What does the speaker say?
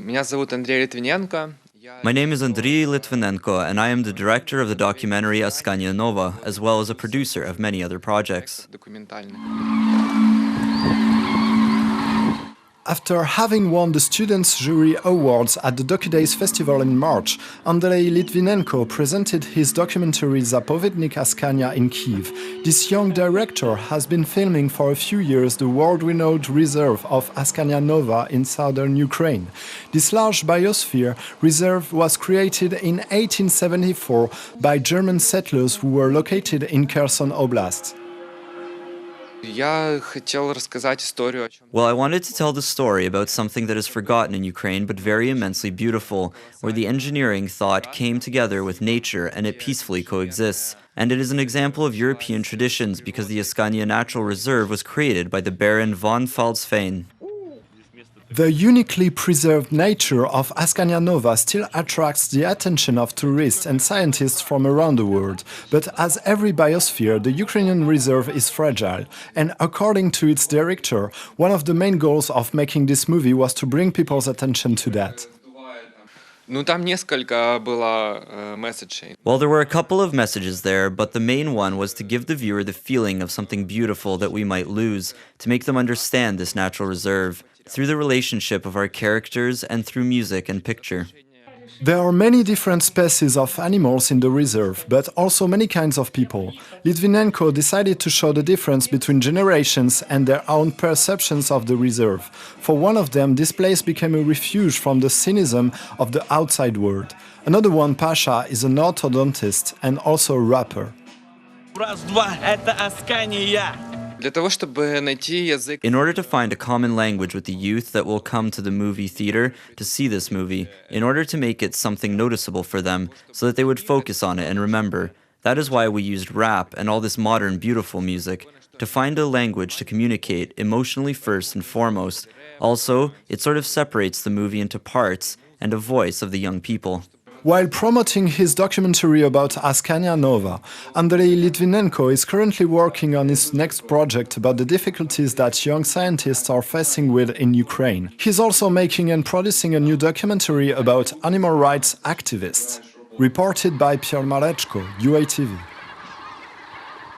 Меня зовут Andriy Litvinenko. My name is Andriy Litvinenko, and I am the director of the documentary Askania Nova, as well as a producer of many other projects. After having won the Students' Jury Awards at the Docudays festival in March, Andriy Litvinenko presented his documentary Zapovednik Askania in Kyiv. This young director has been filming for a few years the world-renowned reserve of Askania Nova in southern Ukraine. This large biosphere reserve was created in 1874 by German settlers who were located in Kherson Oblast. Well, I wanted to tell the story about something that is forgotten in Ukraine but very immensely beautiful, where the engineering thought came together with nature and it peacefully coexists. And it is an example of European traditions because the Askania Natural Reserve was created by the Baron von Pfalzfein. The uniquely preserved nature of Askania Nova still attracts the attention of tourists and scientists from around the world. But as every biosphere, the Ukrainian reserve is fragile. And according to its director, one of the main goals of making this movie was to bring people's attention to that. Well, there were a couple of messages there, but the main one was to give the viewer the feeling of something beautiful that we might lose, to make them understand this natural reserve, through the relationship of our characters and through music and picture. There are many different species of animals in the reserve, but also many kinds of people. Litvinenko decided to show the difference between generations and their own perceptions of the reserve. For one of them, this place became a refuge from the cynicism of the outside world. Another one, Pasha, is an orthodontist and also a rapper. In order to find a common language with the youth that will come to the movie theater to see this movie, in order to make it something noticeable for them, so that they would focus on it and remember, that is why we used rap and all this modern beautiful music, to find a language to communicate emotionally first and foremost. Also, it sort of separates the movie into parts and a voice of the young people. While promoting his documentary about Askania Nova, Andriy Litvinenko is currently working on his next project about the difficulties that young scientists are facing with in Ukraine. He's also making and producing a new documentary about animal rights activists. Reported by Pierre Mareczko, UATV.